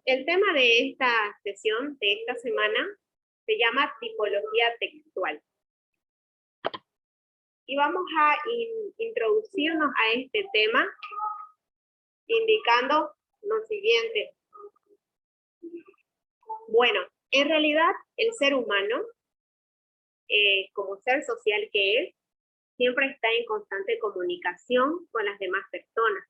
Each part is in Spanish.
El tema de esta sesión, de esta semana, se llama tipología textual. Y vamos a introducirnos a este tema indicando lo siguiente. Bueno, en realidad el ser humano, como ser social que es, siempre está en constante comunicación con las demás personas.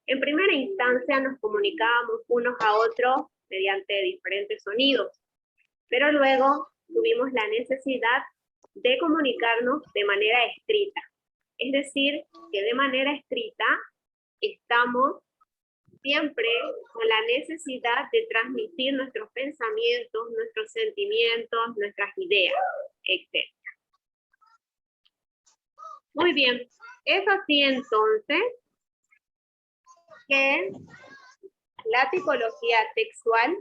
En primera instancia nos comunicábamos unos a otros mediante diferentes sonidos, pero luego tuvimos la necesidad de comunicarnos de manera escrita. Es decir, que de manera escrita estamos siempre con la necesidad de transmitir nuestros pensamientos, nuestros sentimientos, nuestras ideas, etc. Muy bien, es así entonces que la tipología textual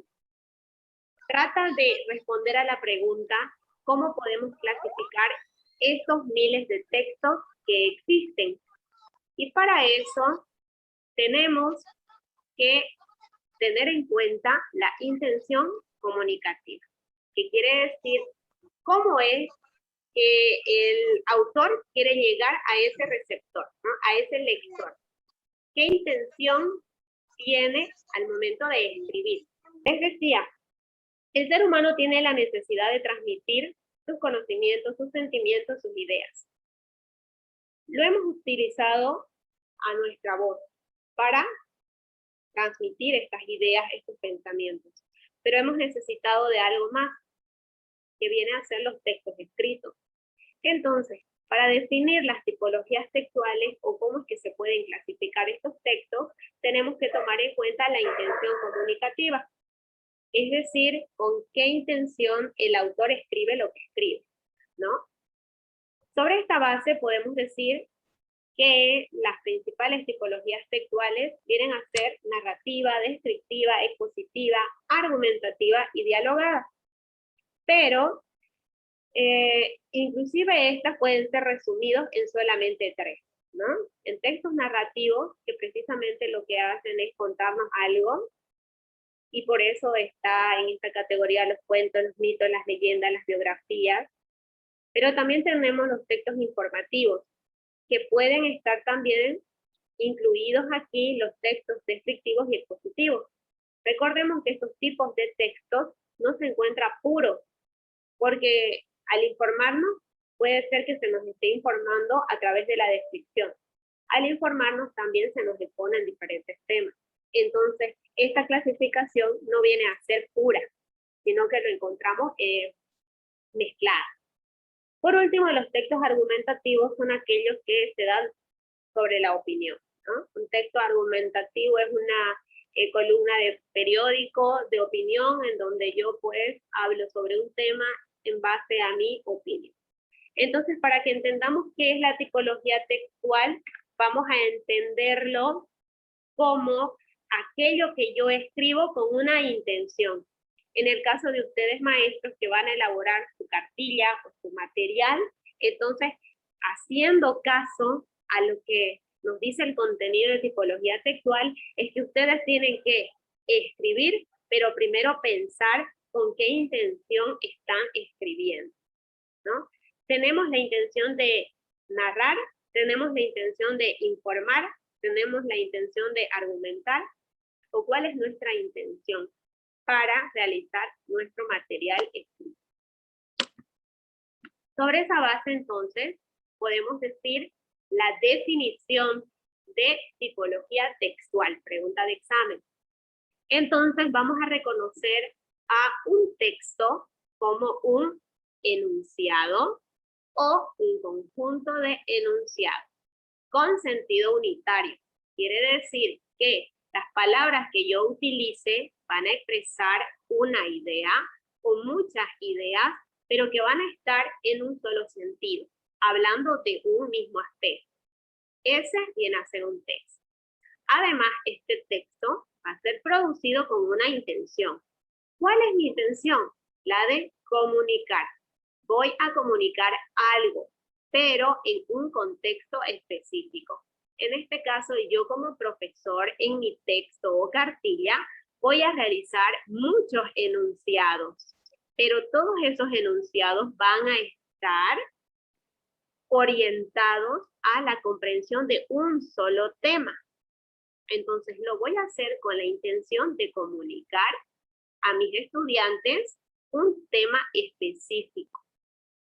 trata de responder a la pregunta ¿cómo podemos clasificar estos miles de textos que existen? Y para eso tenemos que tener en cuenta la intención comunicativa, que quiere decir cómo es que el autor quiere llegar a ese receptor, ¿no? A ese lector. ¿Qué intención tiene al momento de escribir? Les decía, el ser humano tiene la necesidad de transmitir sus conocimientos, sus sentimientos, sus ideas. Lo hemos utilizado a nuestra voz para transmitir estas ideas, estos pensamientos. Pero hemos necesitado de algo más, que viene a ser los textos escritos. Entonces, para definir las tipologías textuales o cómo es que se pueden clasificar estos textos, tenemos que tomar en cuenta la intención comunicativa. Es decir, con qué intención el autor escribe lo que escribe, ¿no? Sobre esta base podemos decir que las principales tipologías textuales vienen a ser narrativa, descriptiva, expositiva, argumentativa y dialogada. Pero, inclusive estas pueden ser resumidos en solamente tres, ¿no? En textos narrativos, que precisamente lo que hacen es contarnos algo, y por eso está en esta categoría los cuentos, los mitos, las leyendas, las biografías. Pero también tenemos los textos informativos, que pueden estar también incluidos aquí los textos descriptivos y expositivos. Recordemos que estos tipos de textos no se encuentran puros, porque al informarnos puede ser que se nos esté informando a través de la descripción. Al informarnos también se nos exponen diferentes temas. Entonces, esta clasificación no viene a ser pura, sino que lo encontramos mezclada. Por último, los textos argumentativos son aquellos que se dan sobre la opinión, ¿no? Un texto argumentativo es una columna de periódico, de opinión, en donde yo pues hablo sobre un tema en base a mi opinión. Entonces, para que entendamos qué es la tipología textual, vamos a entenderlo como aquello que yo escribo con una intención. En el caso de ustedes maestros que van a elaborar su cartilla o su material, entonces, haciendo caso a lo que nos dice el contenido de tipología textual, es que ustedes tienen que escribir, pero primero pensar con qué intención están escribiendo, ¿no? Tenemos la intención de narrar, tenemos la intención de informar, tenemos la intención de argumentar, o cuál es nuestra intención para realizar nuestro material escrito. Sobre esa base, entonces, podemos decir la definición de tipología textual, pregunta de examen. Entonces, vamos a reconocer a un texto como un enunciado o un conjunto de enunciados con sentido unitario. Quiere decir que las palabras que yo utilice van a expresar una idea o muchas ideas, pero que van a estar en un solo sentido, hablando de un mismo aspecto. Ese viene a ser un texto. Además, este texto va a ser producido con una intención. ¿Cuál es mi intención? La de comunicar. Voy a comunicar algo, pero en un contexto específico. En este caso, yo como profesor en mi texto o cartilla voy a realizar muchos enunciados, pero todos esos enunciados van a estar orientados a la comprensión de un solo tema. Entonces lo voy a hacer con la intención de comunicar a mis estudiantes un tema específico.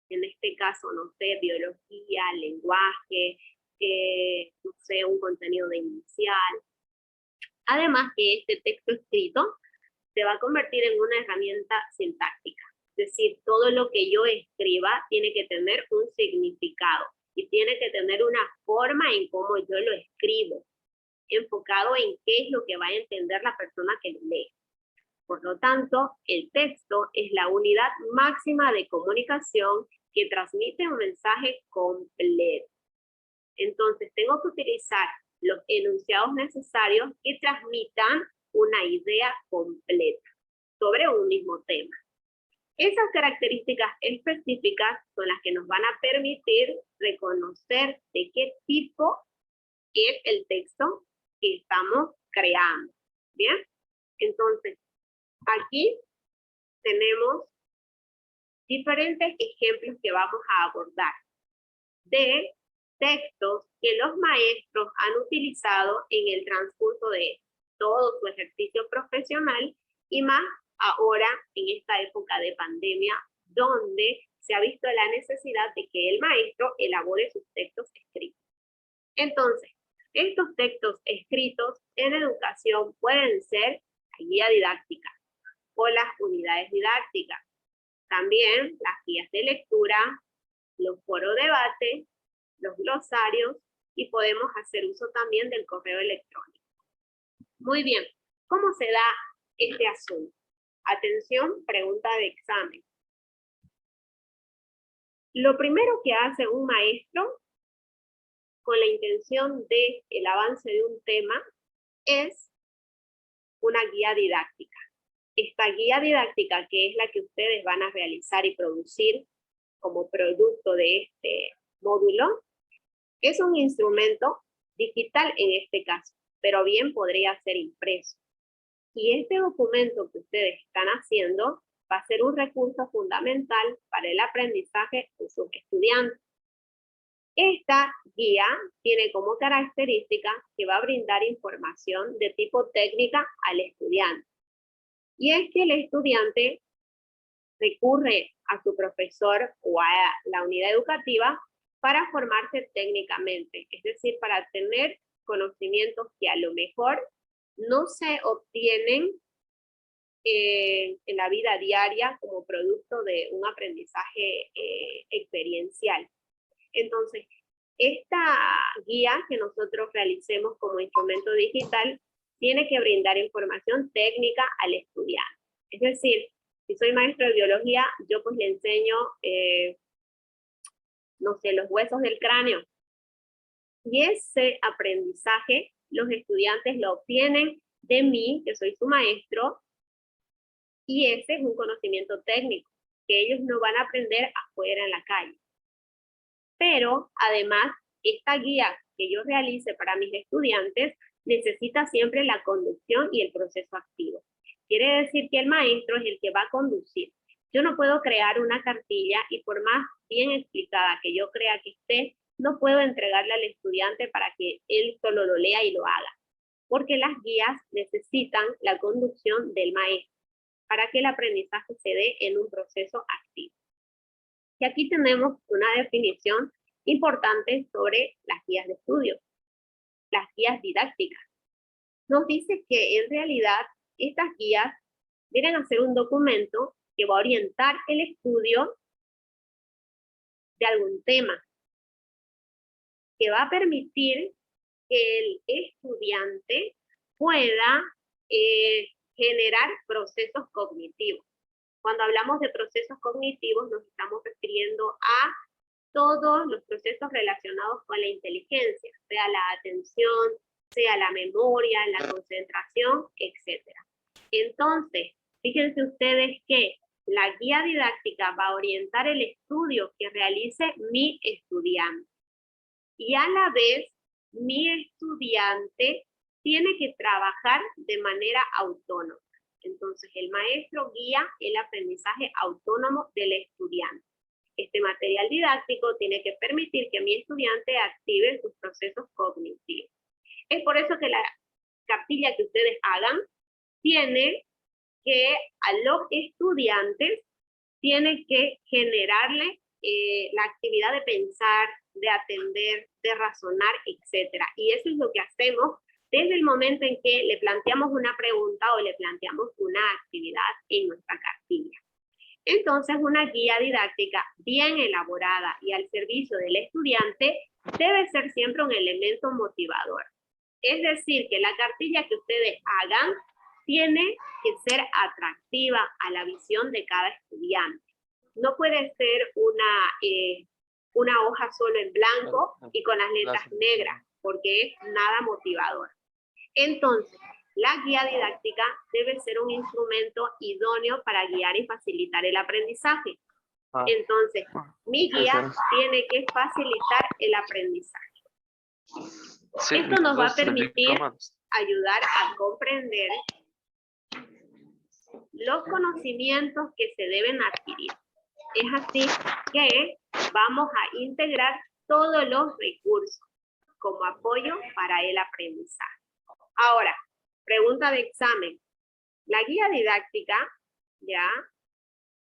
En este caso, no sé, biología, lenguaje, no sé, un contenido de inicial. Además que este texto escrito se va a convertir en una herramienta sintáctica. Es decir, todo lo que yo escriba tiene que tener un significado y tiene que tener una forma en cómo yo lo escribo, enfocado en qué es lo que va a entender la persona que lo lee. Por lo tanto, el texto es la unidad máxima de comunicación que transmite un mensaje completo. Entonces, tengo que utilizar los enunciados necesarios que transmitan una idea completa sobre un mismo tema. Esas características específicas son las que nos van a permitir reconocer de qué tipo es el texto que estamos creando. ¿Bien? Entonces, aquí tenemos diferentes ejemplos que vamos a abordar de textos que los maestros han utilizado en el transcurso de todo su ejercicio profesional y más ahora en esta época de pandemia donde se ha visto la necesidad de que el maestro elabore sus textos escritos. Entonces, estos textos escritos en educación pueden ser la guía didáctica o las unidades didácticas, también las guías de lectura, los foros de debate, los glosarios y podemos hacer uso también del correo electrónico. Muy bien, ¿cómo se da este asunto? Atención, pregunta de examen. Lo primero que hace un maestro con la intención de el avance de un tema es una guía didáctica. Esta guía didáctica, que es la que ustedes van a realizar y producir como producto de este módulo, es un instrumento digital en este caso, pero bien podría ser impreso. Y este documento que ustedes están haciendo va a ser un recurso fundamental para el aprendizaje de sus estudiantes. Esta guía tiene como característica que va a brindar información de tipo técnica al estudiante. Y es que el estudiante recurre a su profesor o a la unidad educativa para formarse técnicamente, es decir, para tener conocimientos que a lo mejor no se obtienen en la vida diaria como producto de un aprendizaje experiencial. Entonces, esta guía que nosotros realicemos como instrumento digital tiene que brindar información técnica al estudiante. Es decir, si soy maestro de biología, yo pues le enseño, no sé, los huesos del cráneo. Y ese aprendizaje los estudiantes lo obtienen de mí, que soy su maestro, y ese es un conocimiento técnico que ellos no van a aprender afuera en la calle. Pero además, esta guía que yo realice para mis estudiantes necesita siempre la conducción y el proceso activo. Quiere decir que el maestro es el que va a conducir. Yo no puedo crear una cartilla y por más bien explicada que yo crea que esté, no puedo entregarle al estudiante para que él solo lo lea y lo haga. Porque las guías necesitan la conducción del maestro para que el aprendizaje se dé en un proceso activo. Y aquí tenemos una definición importante sobre las guías de estudio, las guías didácticas. Nos dice que en realidad estas guías vienen a ser un documento que va a orientar el estudio de algún tema, que va a permitir que el estudiante pueda generar procesos cognitivos. Cuando hablamos de procesos cognitivos nos estamos refiriendo a todos los procesos relacionados con la inteligencia, sea la atención, sea la memoria, la concentración, etc. Entonces, fíjense ustedes que la guía didáctica va a orientar el estudio que realice mi estudiante. Y a la vez, mi estudiante tiene que trabajar de manera autónoma. Entonces, el maestro guía el aprendizaje autónomo del estudiante. Este material didáctico tiene que permitir que mi estudiante active sus procesos cognitivos. Es por eso que la cartilla que ustedes hagan tiene que a los estudiantes tiene que generarle la actividad de pensar, de atender, de razonar, etc. Y eso es lo que hacemos desde el momento en que le planteamos una pregunta o le planteamos una actividad en nuestra cartilla. Entonces, una guía didáctica bien elaborada y al servicio del estudiante debe ser siempre un elemento motivador. Es decir, que la cartilla que ustedes hagan tiene que ser atractiva a la visión de cada estudiante. No puede ser una hoja solo en blanco y con las letras negras, porque es nada motivador. Entonces, la guía didáctica debe ser un instrumento idóneo para guiar y facilitar el aprendizaje. Entonces, mi guía tiene que facilitar el aprendizaje. Sí, esto nos va a permitir ayudar a comprender los conocimientos que se deben adquirir. Es así que vamos a integrar todos los recursos como apoyo para el aprendizaje. Ahora, pregunta de examen. La guía didáctica, ya,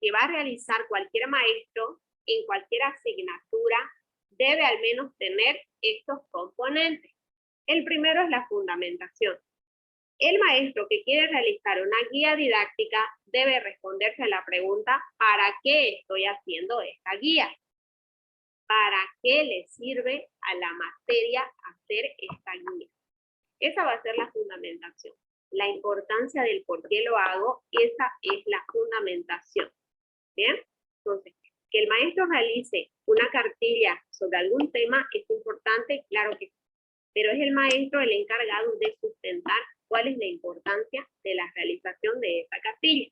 que va a realizar cualquier maestro en cualquier asignatura, debe al menos tener estos componentes. El primero es la fundamentación. El maestro que quiere realizar una guía didáctica debe responderse a la pregunta, ¿para qué estoy haciendo esta guía? ¿Para qué le sirve a la materia hacer esta guía? Esa va a ser la fundamentación. La importancia del por qué lo hago, esa es la fundamentación. ¿Bien? Entonces, que el maestro realice una cartilla sobre algún tema es importante, claro que sí, pero es el maestro el encargado de sustentar cuál es la importancia de la realización de esta cartilla.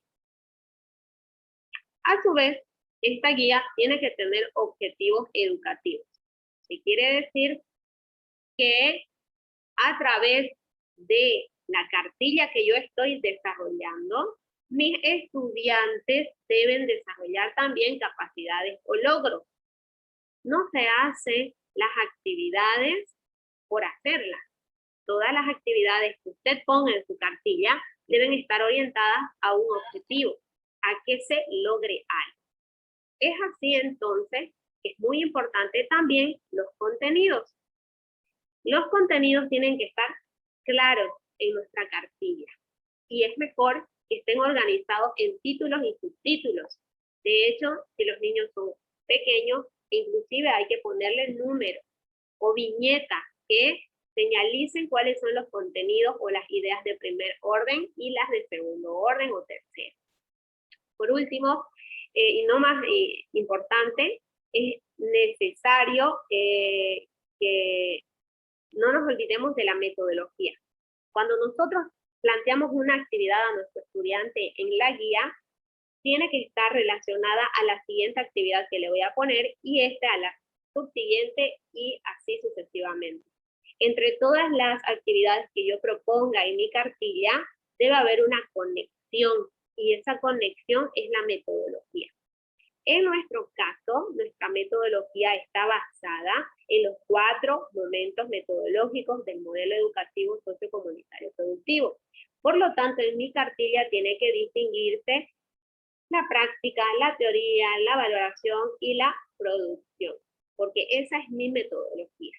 A su vez, esta guía tiene que tener objetivos educativos. ¿Qué quiere decir? Que a través de la cartilla que yo estoy desarrollando, mis estudiantes deben desarrollar también capacidades o logros. No se hacen las actividades por hacerlas. Todas las actividades que usted ponga en su cartilla deben estar orientadas a un objetivo, a que se logre algo. Es así entonces que es muy importante también los contenidos. Los contenidos tienen que estar claros en nuestra cartilla y es mejor que estén organizados en títulos y subtítulos. De hecho, si los niños son pequeños, inclusive hay que ponerle números o viñetas que señalicen cuáles son los contenidos o las ideas de primer orden y las de segundo orden o tercero. Por último, y no más importante, es necesario que no nos olvidemos de la metodología. Cuando nosotros planteamos una actividad a nuestro estudiante en la guía, tiene que estar relacionada a la siguiente actividad que le voy a poner y esta a la subsiguiente y así sucesivamente. Entre todas las actividades que yo proponga en mi cartilla, debe haber una conexión y esa conexión es la metodología. En nuestro caso, nuestra metodología está basada en los 4 momentos metodológicos del modelo educativo sociocomunitario productivo. Por lo tanto, en mi cartilla tiene que distinguirse la práctica, la teoría, la valoración y la producción, porque esa es mi metodología.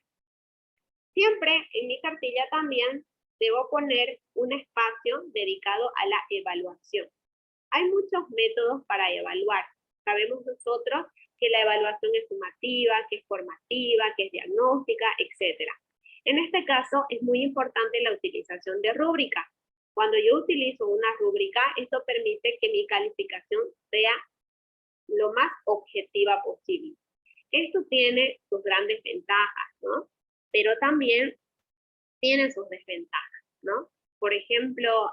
Siempre en mi cartilla también debo poner un espacio dedicado a la evaluación. Hay muchos métodos para evaluar. Sabemos nosotros que la evaluación es sumativa, que es formativa, que es diagnóstica, etc. En este caso es muy importante la utilización de rúbricas. Cuando yo utilizo una rúbrica, esto permite que mi calificación sea lo más objetiva posible. Esto tiene sus grandes ventajas, ¿no? Pero también tiene sus desventajas, ¿no? Por ejemplo,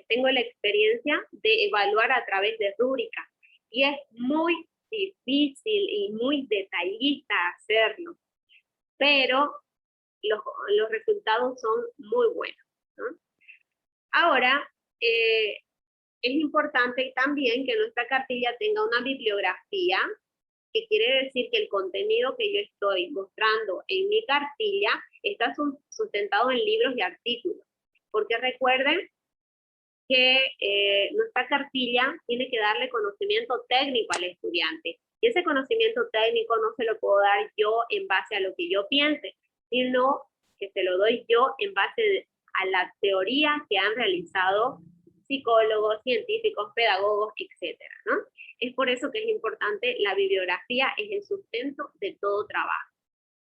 tengo la experiencia de evaluar a través de rúbricas y es muy difícil y muy detallista hacerlo, pero los resultados son muy buenos, ¿no? Ahora, Es importante también que nuestra cartilla tenga una bibliografía, que quiere decir que el contenido que yo estoy mostrando en mi cartilla está sustentado en libros y artículos. Porque recuerden que nuestra cartilla tiene que darle conocimiento técnico al estudiante. Y ese conocimiento técnico no se lo puedo dar yo en base a lo que yo piense, sino que se lo doy yo en base a la teoría que han realizado psicólogos, científicos, pedagogos, etcétera, ¿no? Es por eso que es importante la bibliografía, es el sustento de todo trabajo.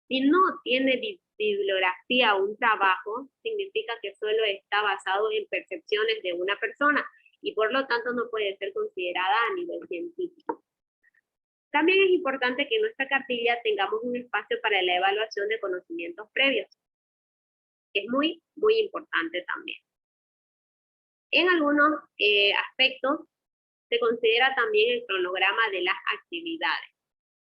Si no tiene bibliografía un trabajo, significa que solo está basado en percepciones de una persona y por lo tanto no puede ser considerada a nivel científico. También es importante que en nuestra cartilla tengamos un espacio para la evaluación de conocimientos previos. Es muy, muy importante también. En algunos aspectos se considera también el cronograma de las actividades.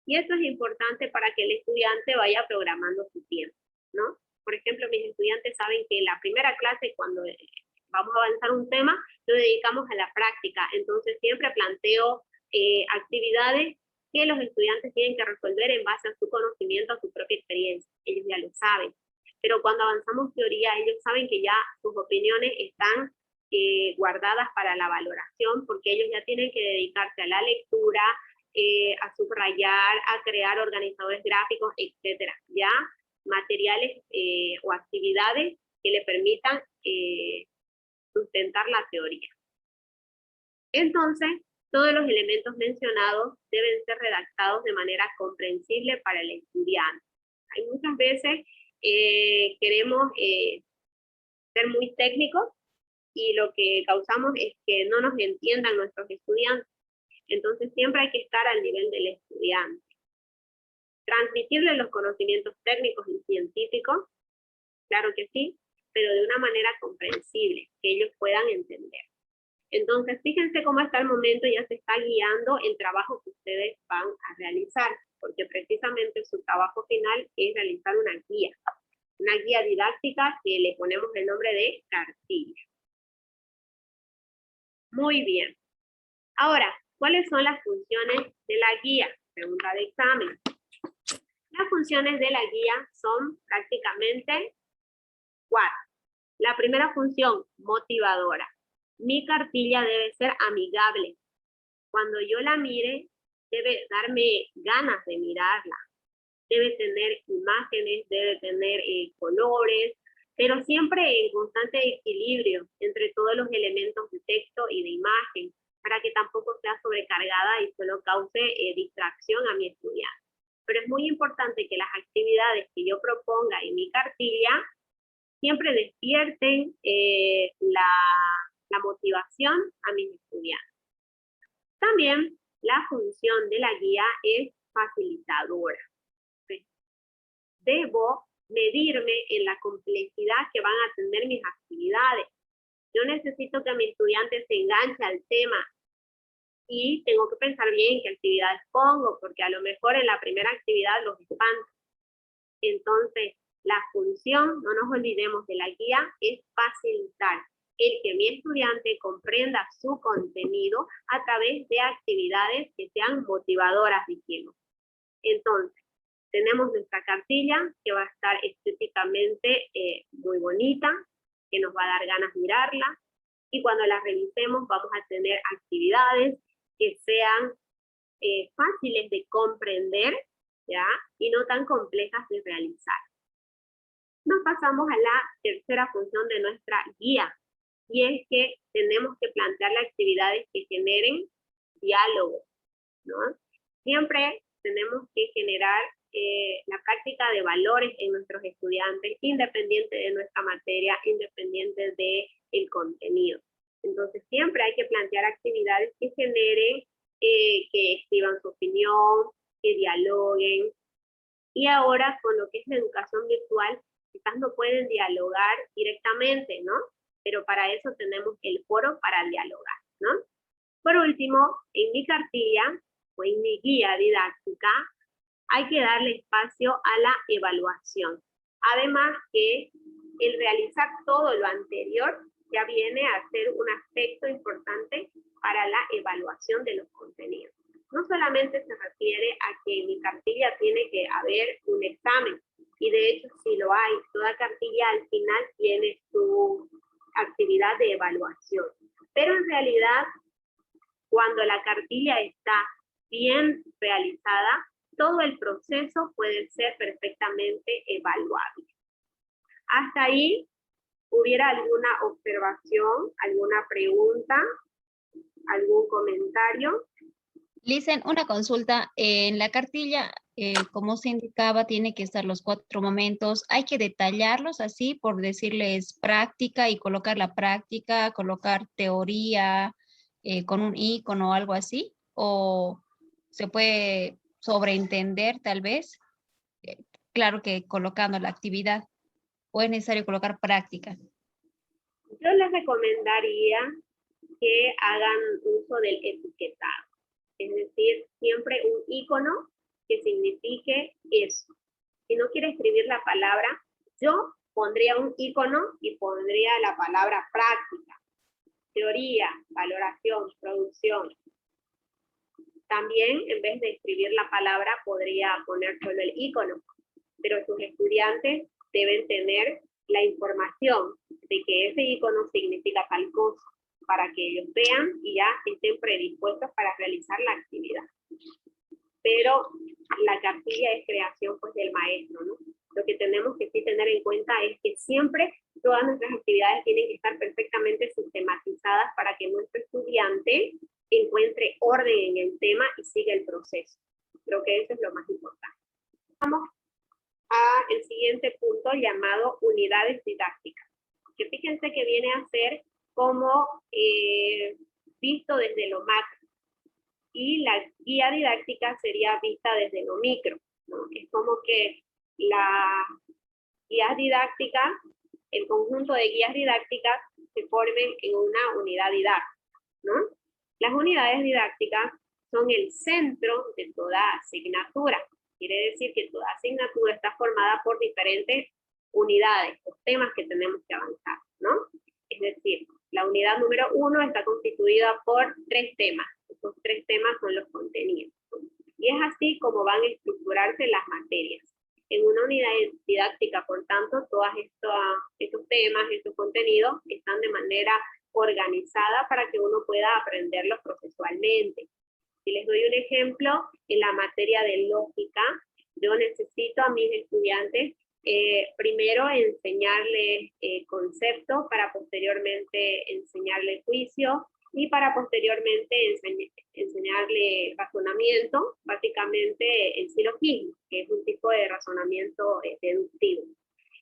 Y esto es importante para que el estudiante vaya programando su tiempo, ¿no? Por ejemplo, mis estudiantes saben que en la primera clase, cuando vamos a avanzar un tema, lo dedicamos a la práctica. Entonces, siempre planteo actividades que los estudiantes tienen que resolver en base a su conocimiento, a su propia experiencia. Ellos ya lo saben. Pero cuando avanzamos teoría, ellos saben que ya sus opiniones están guardadas para la valoración, porque ellos ya tienen que dedicarse a la lectura, a subrayar, a crear organizadores gráficos, etcétera. Ya materiales o actividades que le permitan sustentar la teoría. Entonces, todos los elementos mencionados deben ser redactados de manera comprensible para el estudiante. Hay muchas veces queremos ser muy técnicos y lo que causamos es que no nos entiendan nuestros estudiantes. Entonces siempre hay que estar al nivel del estudiante. Transmitirle los conocimientos técnicos y científicos, claro que sí, pero de una manera comprensible, que ellos puedan entender. Entonces fíjense cómo hasta el momento ya se está guiando el trabajo que ustedes van a realizar, porque precisamente su trabajo final es realizar una guía didáctica que le ponemos el nombre de cartilla. Muy bien. Ahora, ¿cuáles son las funciones de la guía? Pregunta de examen. Las funciones de la guía son prácticamente 4. La primera función, motivadora. Mi cartilla debe ser amigable. Cuando yo la mire, debe darme ganas de mirarla. Debe tener imágenes, debe tener colores, pero siempre en constante equilibrio entre todos los elementos de texto y de imagen, para que tampoco sea sobrecargada y solo cause distracción a mi estudiante. Pero es muy importante que las actividades que yo proponga en mi cartilla siempre despierten la motivación a mis estudiantes. También la función de la guía es facilitadora. ¿Sí? Debo medirme en la complejidad que van a tener mis actividades. Yo necesito que mi estudiante se enganche al tema y tengo que pensar bien qué actividades pongo, porque a lo mejor en la primera actividad los espanto. Entonces, la función, no nos olvidemos de la guía, es facilitar el que mi estudiante comprenda su contenido a través de actividades que sean motivadoras, dijimos. Entonces, tenemos nuestra cartilla que va a estar estéticamente muy bonita, que nos va a dar ganas de mirarla, y cuando la revisemos vamos a tener actividades que sean fáciles de comprender, ¿ya? Y no tan complejas de realizar. Nos pasamos a la tercera función de nuestra guía, y es que tenemos que plantearle actividades que generen diálogo, ¿no? Siempre tenemos que generar la práctica de valores en nuestros estudiantes, independiente de nuestra materia, independiente del contenido. Entonces siempre hay que plantear actividades que generen, que escriban su opinión, que dialoguen. Y ahora con lo que es la educación virtual, quizás no pueden dialogar directamente, ¿no? Pero para eso tenemos el foro para dialogar, ¿no? Por último, en mi cartilla o en mi guía didáctica, hay que darle espacio a la evaluación. Además que el realizar todo lo anterior ya viene a ser un aspecto importante para la evaluación de los contenidos. No solamente se refiere a que en mi cartilla tiene que haber un examen, y de hecho sí lo hay, toda cartilla al final tiene su actividad de evaluación, pero en realidad cuando la cartilla está bien realizada, todo el proceso puede ser perfectamente evaluable. Hasta ahí, ¿hubiera alguna observación, alguna pregunta, algún comentario? Licen, una consulta. En la cartilla, como se indicaba, tiene que estar los 4 momentos. ¿Hay que detallarlos así por decirles práctica y colocar la práctica, colocar teoría con un icono o algo así? ¿O se puede sobreentender tal vez? Claro que colocando la actividad. ¿O es necesario colocar práctica? Yo les recomendaría que hagan uso del etiquetado. Es decir, siempre un icono que signifique eso. Si no quiere escribir la palabra, yo pondría un icono y pondría la palabra práctica, teoría, valoración, producción. También, en vez de escribir la palabra, podría poner solo el icono, pero sus estudiantes deben tener la información de que ese icono significa tal cosa, para que ellos vean y ya estén predispuestos para realizar la actividad. Pero la cartilla es creación pues del maestro, ¿no? Lo que tenemos que sí tener en cuenta es que siempre todas nuestras actividades tienen que estar perfectamente sistematizadas para que nuestro estudiante encuentre orden en el tema y siga el proceso. Creo que eso es lo más importante. Vamos al siguiente punto llamado unidades didácticas, que fíjense que viene a ser como visto desde lo macro, y la guía didáctica sería vista desde lo micro, ¿no? Es como que las guías didácticas, el conjunto de guías didácticas se formen en una unidad didáctica, ¿no? Las unidades didácticas son el centro de toda asignatura. Quiere decir que toda asignatura está formada por diferentes unidades, o temas que tenemos que avanzar, ¿no? Es decir, la unidad número 1 está constituida por 3 temas. Esos 3 temas son los contenidos. Y es así como van a estructurarse las materias. En una unidad didáctica, por tanto, todos estos temas, estos contenidos están de manera organizada para que uno pueda aprenderlos procesualmente. Si les doy un ejemplo, en la materia de lógica, yo necesito a mis estudiantes primero enseñarles conceptos, para posteriormente enseñarles juicio y para posteriormente enseñarle razonamiento, básicamente el silogismo, que es un tipo de razonamiento deductivo.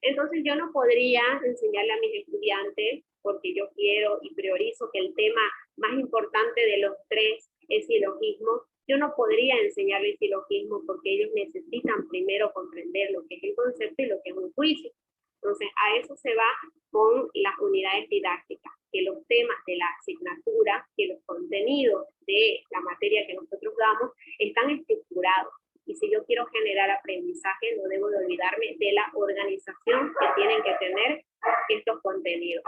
Entonces yo no podría enseñarle a mis estudiantes, porque yo quiero y priorizo que el tema más importante de los 3 es silogismo. Yo no podría enseñarles silogismo porque ellos necesitan primero comprender lo que es el concepto y lo que es un juicio. Entonces, a eso se va con las unidades didácticas, que los temas de la asignatura, que los contenidos de la materia que nosotros damos están estructurados. Y si yo quiero generar aprendizaje, no debo de olvidarme de la organización que tienen que tener estos contenidos.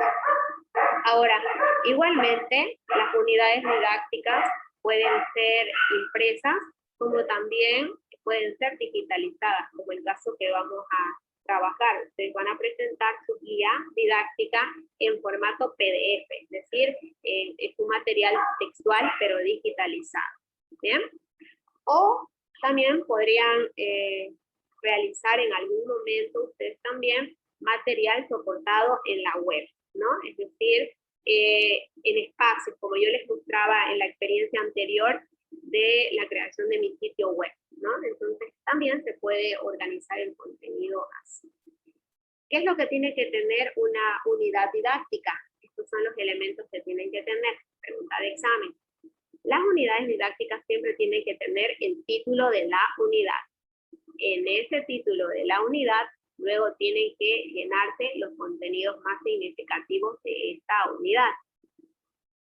Ahora, igualmente, las unidades didácticas pueden ser impresas, como también pueden ser digitalizadas, como el caso que vamos a trabajar. Ustedes van a presentar su guía didáctica en formato PDF, es decir, es un material textual pero digitalizado. ¿Bien? O también podrían realizar en algún momento ustedes también material soportado en la web, ¿no? Es decir, en espacios, como yo les mostraba en la experiencia anterior de la creación de mi sitio web, ¿no? Entonces también se puede organizar el contenido así. ¿Qué es lo que tiene que tener una unidad didáctica? Estos son los elementos que tienen que tener. Pregunta de examen. Las unidades didácticas siempre tienen que tener el título de la unidad. En ese título de la unidad, luego tienen que llenarse los contenidos más significativos de esta unidad.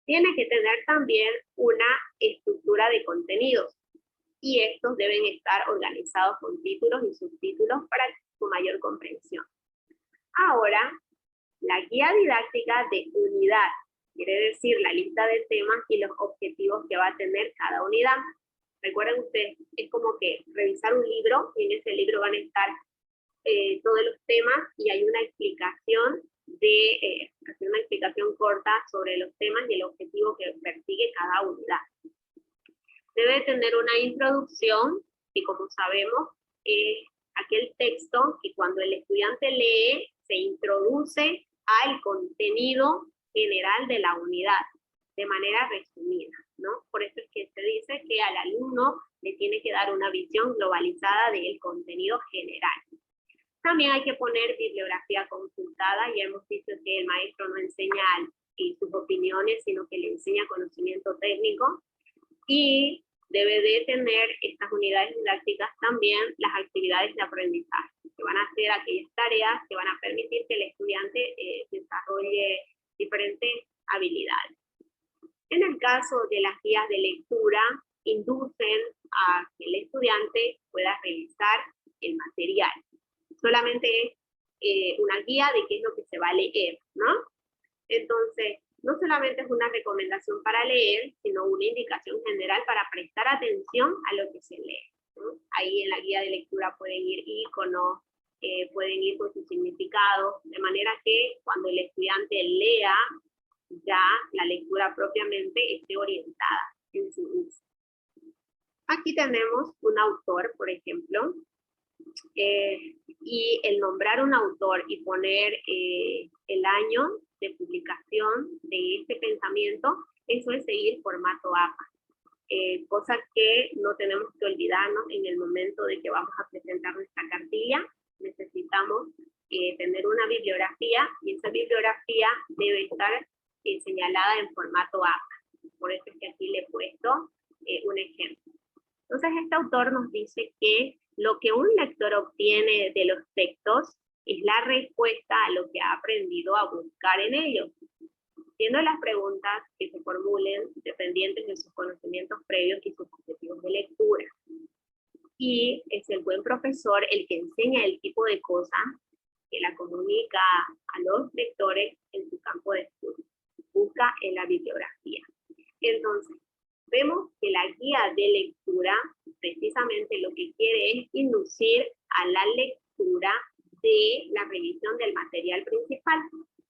Tiene que tener también una estructura de contenidos, y estos deben estar organizados con títulos y subtítulos para su mayor comprensión. Ahora, la guía didáctica de unidad quiere decir la lista de temas y los objetivos que va a tener cada unidad. Recuerden ustedes, es como que revisar un libro, y en ese libro van a estar todos los temas, y hay una explicación hacer una explicación corta sobre los temas y el objetivo que persigue cada unidad. Debe tener una introducción, que como sabemos es aquel texto que cuando el estudiante lee se introduce al contenido general de la unidad, de manera resumida, ¿no? Por eso es que se dice que al alumno le tiene que dar una visión globalizada del contenido general. También hay que poner bibliografía consultada. Ya hemos visto que el maestro no enseña sus opiniones, sino que le enseña conocimiento técnico. Y debe de tener estas unidades didácticas también las actividades de aprendizaje, que van a hacer aquellas tareas que van a permitir que el estudiante desarrolle diferentes habilidades. En el caso de las guías de lectura, inducen a que el estudiante pueda revisar el material. Solamente es una guía de qué es lo que se va a leer, ¿no? Entonces, no solamente es una recomendación para leer, sino una indicación general para prestar atención a lo que se lee, ¿no? Ahí en la guía de lectura pueden ir iconos, pueden ir con su significado, de manera que cuando el estudiante lea, ya la lectura propiamente esté orientada en su uso. Aquí tenemos un autor, por ejemplo, y el nombrar un autor y poner el año de publicación de este pensamiento, eso es seguir formato APA. Cosa que no tenemos que olvidarnos en el momento de que vamos a presentar nuestra cartilla. Necesitamos tener una bibliografía, y esa bibliografía debe estar señalada en formato APA. Por eso es que aquí le he puesto un ejemplo. Entonces este autor nos dice que lo que un lector obtiene de los textos es la respuesta a lo que ha aprendido a buscar en ellos, siendo las preguntas que se formulen dependientes de sus conocimientos previos y sus objetivos de lectura. Y es el buen profesor el que enseña el tipo de cosas que la comunica a los lectores en su campo de estudio. Busca en la bibliografía. Entonces, vemos que la guía de lectura precisamente lo que quiere es inducir a la lectura de la revisión del material principal.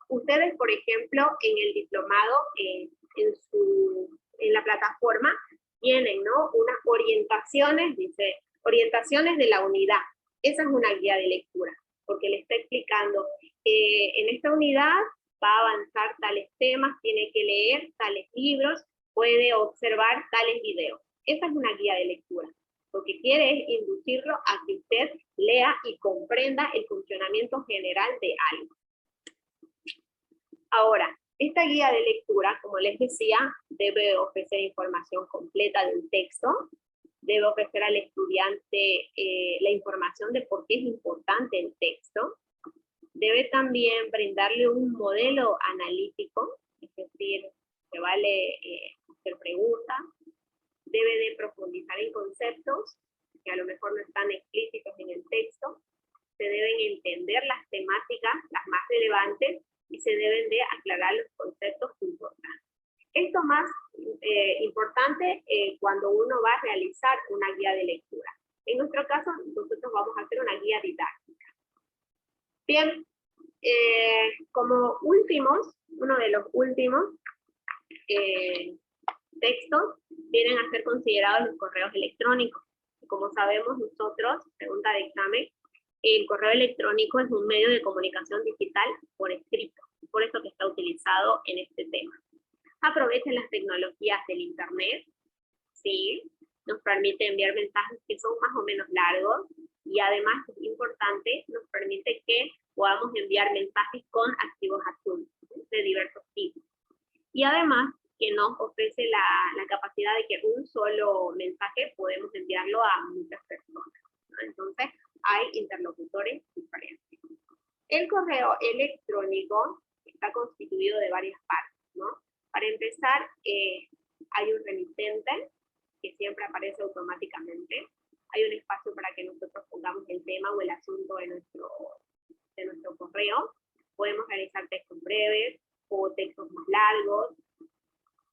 Ustedes, por ejemplo, en el diplomado, en la plataforma, tienen, ¿no?, unas orientaciones, dice, orientaciones de la unidad. Esa es una guía de lectura, porque le está explicando, en esta unidad va a avanzar tales temas, tiene que leer tales libros, puede observar tales videos. Esa es una guía de lectura. Lo que quiere es inducirlo a que usted lea y comprenda el funcionamiento general de algo. Ahora, esta guía de lectura, como les decía, debe ofrecer información completa del texto, debe ofrecer al estudiante la información de por qué es importante el texto, debe también brindarle un modelo analítico, es decir, que vale hacer preguntas, debe de profundizar en conceptos que a lo mejor no están explícitos en el texto, se deben entender las temáticas, las más relevantes, y se deben de aclarar los conceptos importantes. Esto más importante cuando uno va a realizar una guía de lectura. En nuestro caso, nosotros vamos a hacer una guía didáctica. Bien, como últimos, uno de los últimos textos vienen a ser considerados los correos electrónicos. Como sabemos nosotros, pregunta de examen, el correo electrónico es un medio de comunicación digital por escrito, por eso que está utilizado en este tema. Aprovechen las tecnologías del internet, ¿sí? Nos permite enviar mensajes que son más o menos largos, y además es importante, nos permite que podamos enviar mensajes con archivos adjuntos de diversos tipos. Y además que nos ofrece la capacidad de que un solo mensaje podemos enviarlo a muchas personas, ¿no? Entonces hay interlocutores diferentes. El correo electrónico está constituido de varias partes, ¿no? Para empezar, hay un remitente que siempre aparece automáticamente. Hay un espacio para que nosotros pongamos el tema o el asunto de nuestro correo. Podemos realizar textos breves, o textos más largos.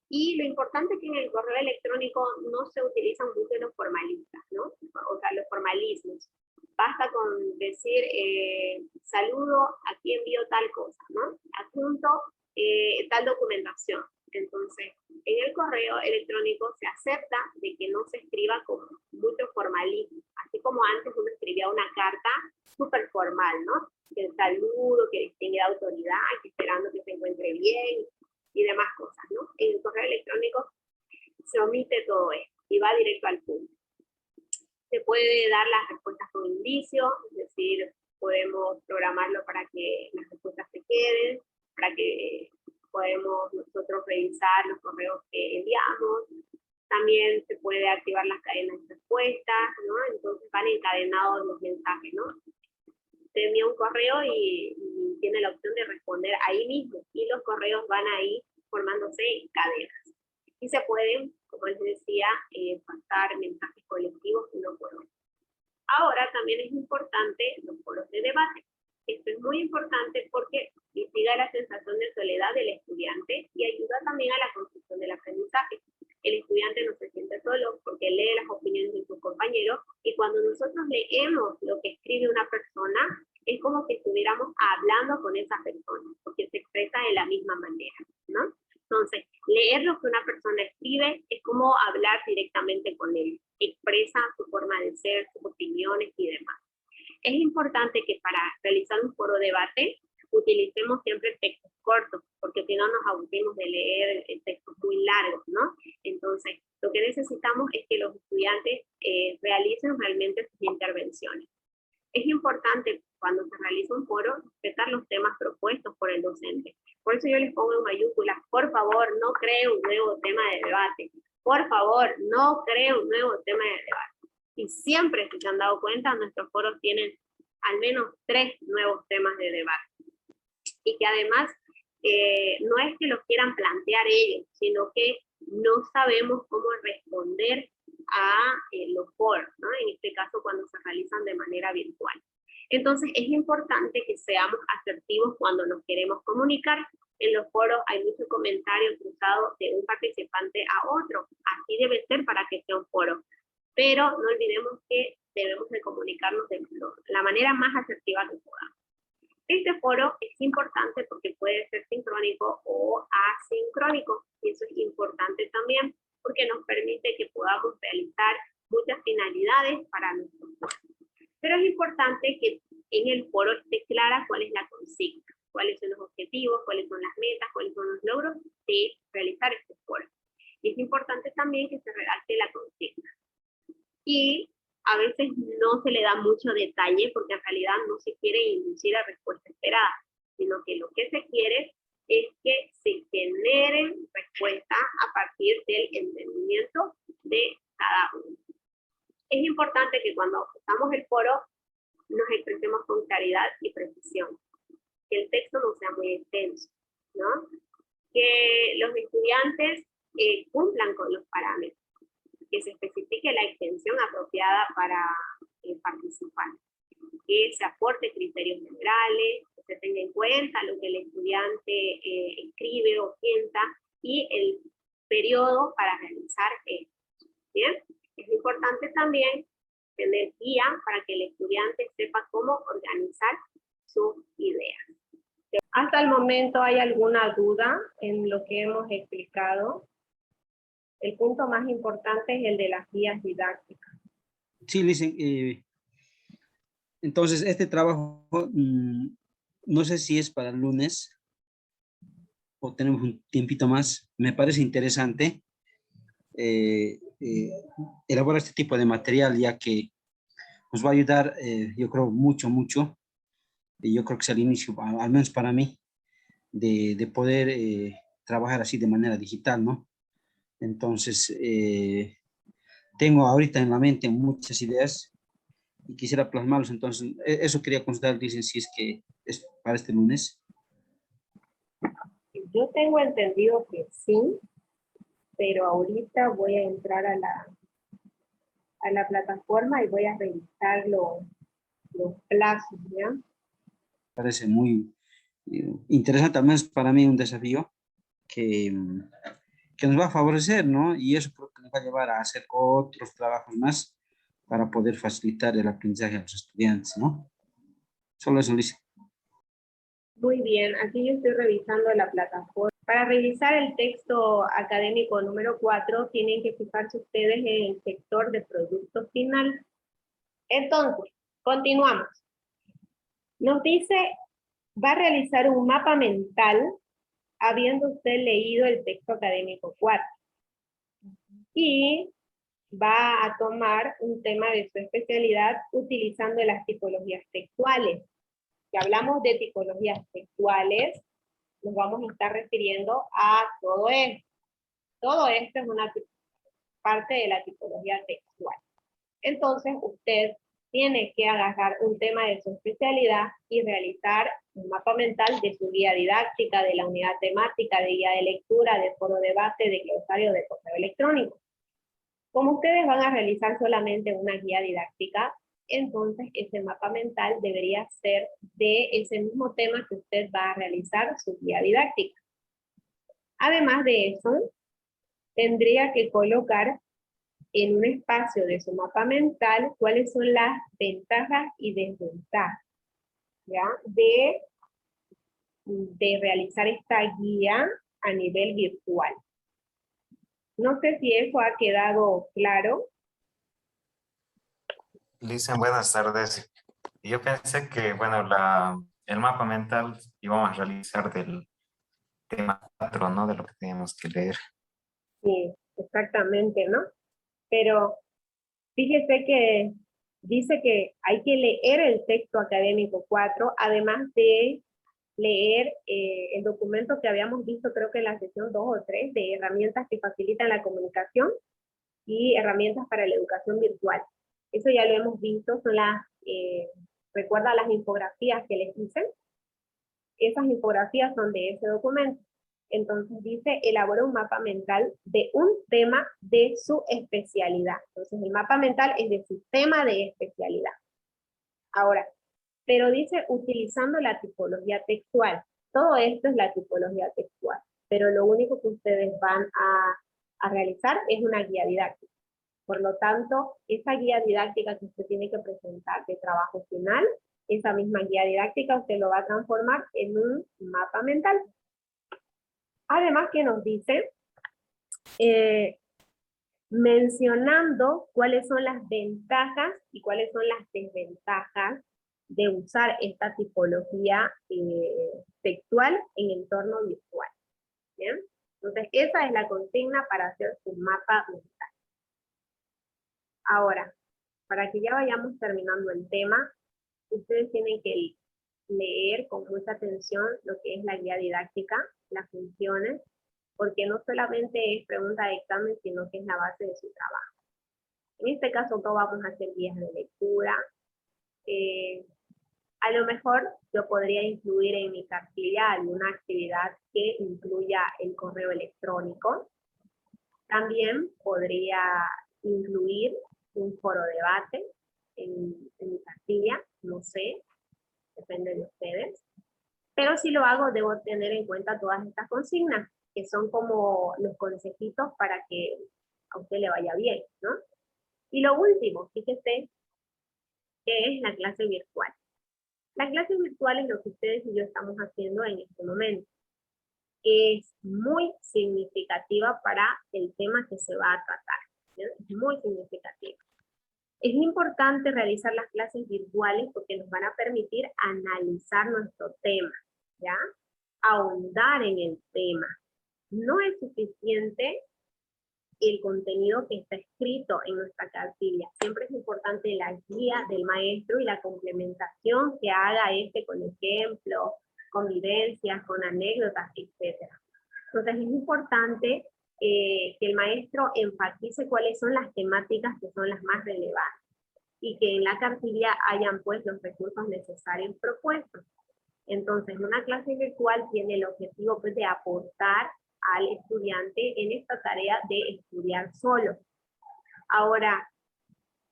Y lo importante es que en el correo electrónico no se utilizan mucho los formalistas, ¿no? O sea, los formalismos. Basta con decir, saludo, aquí envío tal cosa, ¿no? Adjunto tal documentación. Entonces, en el correo electrónico se acepta de que no se escriba con mucho formalismo. Así como antes uno escribía una carta súper formal, ¿no? Que el saludo, que distingue autoridad, que esperando que se encuentre bien, y demás cosas, ¿no? En el correo electrónico se omite todo esto y va directo al punto. Se puede dar las respuestas con indicio, es decir, podemos programarlo para que las respuestas se queden, para que podemos nosotros revisar los correos que enviamos. También se puede activar las cadenas de respuestas, ¿no? Entonces van encadenados los mensajes, ¿no? Se envía un correo y tiene la opción de responder ahí mismo, y los correos van ahí formándose en cadenas. Y se pueden, como les decía, pasar mensajes colectivos uno por uno. Ahora también es importante los foros de debate. Esto es muy importante porque mitiga la sensación de soledad del estudiante y ayuda también a la construcción del aprendizaje. El estudiante no se siente solo porque lee las opiniones de sus compañeros, y cuando nosotros leemos lo que escribe una persona, es como que estuviéramos hablando con esa persona, porque se expresa de la misma manera, ¿no? Entonces, leer lo que una persona escribe es como hablar directamente con él, expresa su forma de ser, sus opiniones y demás. Es importante que para realizar un foro de debate utilicemos siempre textos cortos, porque si no nos aburrimos de leer textos muy largos, ¿no? Entonces, lo que necesitamos es que los estudiantes realicen realmente sus intervenciones. Es importante cuando se realiza un foro respetar los temas propuestos por el docente. Por eso yo les pongo en mayúsculas: por favor, no cree un nuevo tema de debate. Por favor, no cree un nuevo tema de debate. Y siempre, si se han dado cuenta, nuestros foros tienen al menos 3 nuevos temas de debate. Y que además no es que los quieran plantear ellos, sino que no sabemos cómo responder a los foros, ¿no? En este caso cuando se realizan de manera virtual. Entonces es importante que seamos asertivos cuando nos queremos comunicar. En los foros hay mucho comentario cruzado de un participante a otro. Así debe ser para que sea un foro. Pero no olvidemos que debemos de comunicarnos de la manera más asertiva que podamos. Este foro es importante porque puede ser sincrónico o asincrónico, y eso es importante también porque nos permite que podamos realizar muchas finalidades para nuestro foro. Pero es importante que en el foro esté clara cuál es la consigna, cuáles son los objetivos, cuáles son las metas, cuáles son los logros de realizar este foro. Y es importante también que se redacte la consigna. Y a veces no se le da mucho detalle porque en realidad no se quiere inducir a respuesta esperada, sino que lo que se quiere es que se generen respuestas a partir del entendimiento de cada uno. Es importante que cuando usamos el foro nos expresemos con claridad y precisión, que el texto no sea muy extenso, ¿no? Que los estudiantes cumplan con los parámetros, que se especifique la extensión apropiada para participar, que se aporte criterios generales, que se tenga en cuenta lo que el estudiante escribe o piensa y el periodo para realizar esto. ¿Bien? Es importante también tener guía para que el estudiante sepa cómo organizar sus ideas. ¿Hasta el momento hay alguna duda en lo que hemos explicado? El punto más importante es el de las guías didácticas. Sí, Licen, entonces este trabajo, no sé si es para el lunes o tenemos un tiempito más. Me parece interesante elaborar este tipo de material, ya que nos va a ayudar, yo creo, mucho. Y yo creo que es el inicio, al menos para mí, de poder trabajar así de manera digital, ¿no? Entonces, tengo ahorita en la mente muchas ideas y quisiera plasmarlos, entonces eso quería consultar, dicen, si es que es para este lunes. Yo tengo entendido que sí, pero ahorita voy a entrar a la plataforma y voy a revisar los plazos, ¿ya? Parece muy interesante, al menos para mí un desafío que, que nos va a favorecer, ¿no? Y eso creo que nos va a llevar a hacer otros trabajos más para poder facilitar el aprendizaje a los estudiantes, ¿no? Solo eso, Luis. Muy bien, aquí yo estoy revisando la plataforma. Para revisar el texto académico número 4, tienen que fijarse ustedes en el sector de producto final. Entonces, continuamos. Nos dice, va a realizar un mapa mental habiendo usted leído el texto académico 4. Y va a tomar un tema de su especialidad utilizando las tipologías textuales. Si hablamos de tipologías textuales, nos vamos a estar refiriendo a todo esto. Todo esto es una parte de la tipología textual. Entonces, usted tiene que agarrar un tema de su especialidad y realizar un mapa mental de su guía didáctica, de la unidad temática, de guía de lectura, de foro debate, de glosario, de correo electrónico. Como ustedes van a realizar solamente una guía didáctica, entonces ese mapa mental debería ser de ese mismo tema que usted va a realizar su guía didáctica. Además de eso, tendría que colocar en un espacio de su mapa mental cuáles son las ventajas y desventajas, ¿ya? De realizar esta guía a nivel virtual. No sé si eso ha quedado claro. Lisa, buenas tardes. Yo pensé que, bueno, el mapa mental íbamos a realizar del tema 4, ¿no? De lo que teníamos que leer. Sí, exactamente, ¿no? Pero fíjese que dice que hay que leer el texto académico 4, además de leer el documento que habíamos visto, creo que en la sesión 2 o 3, de herramientas que facilitan la comunicación y herramientas para la educación virtual. Eso ya lo hemos visto, son recuerda las infografías que les hice. Esas infografías son de ese documento. Entonces dice, elabora un mapa mental de un tema de su especialidad. Entonces el mapa mental es de su tema de especialidad. Ahora, pero dice utilizando la tipología textual. Todo esto es la tipología textual, pero lo único que ustedes van a realizar es una guía didáctica. Por lo tanto, esa guía didáctica que usted tiene que presentar de trabajo final, esa misma guía didáctica usted lo va a transformar en un mapa mental. Además que nos dice, mencionando cuáles son las ventajas y cuáles son las desventajas de usar esta tipología textual en entorno virtual. ¿Bien? Entonces, esa es la consigna para hacer su mapa mental. Ahora, para que ya vayamos terminando el tema, ustedes tienen que leer con mucha atención lo que es la guía didáctica, las funciones, porque no solamente es pregunta de examen, sino que es la base de su trabajo. En este caso, todos vamos a hacer guías de lectura. A lo mejor yo podría incluir en mi cartilla alguna actividad que incluya el correo electrónico. También podría incluir un foro debate en mi cartilla, no sé, depende de ustedes. Pero si lo hago, debo tener en cuenta todas estas consignas, que son como los consejitos para que a usted le vaya bien, ¿no? Y lo último, fíjese, que es la clase virtual. La clase virtual es lo que ustedes y yo estamos haciendo en este momento. Es muy significativa para el tema que se va a tratar, ¿sí? Es muy significativa. Es importante realizar las clases virtuales porque nos van a permitir analizar nuestro tema, ¿ya? Ahondar en el tema. No es suficiente el contenido que está escrito en nuestra cartilla. Siempre es importante la guía del maestro y la complementación que haga con ejemplos, con vivencias, con anécdotas, etc. Entonces es importante que el maestro enfatice cuáles son las temáticas que son las más relevantes y que en la cartilla hayan pues los recursos necesarios propuestos. Entonces una clase virtual tiene el objetivo pues de aportar al estudiante en esta tarea de estudiar solo. Ahora,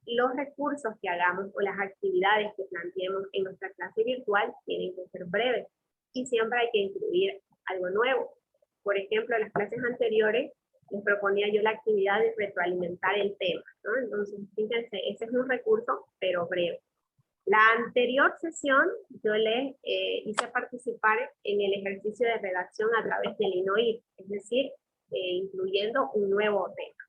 los recursos que hagamos o las actividades que planteemos en nuestra clase virtual tienen que ser breves. y siempre hay que incluir algo nuevo. Por ejemplo, en las clases anteriores les proponía yo la actividad de retroalimentar el tema, ¿no? Entonces, fíjense, ese es un recurso, pero breve. La anterior sesión yo les hice participar en el ejercicio de redacción a través del INOIR, es decir, incluyendo un nuevo tema.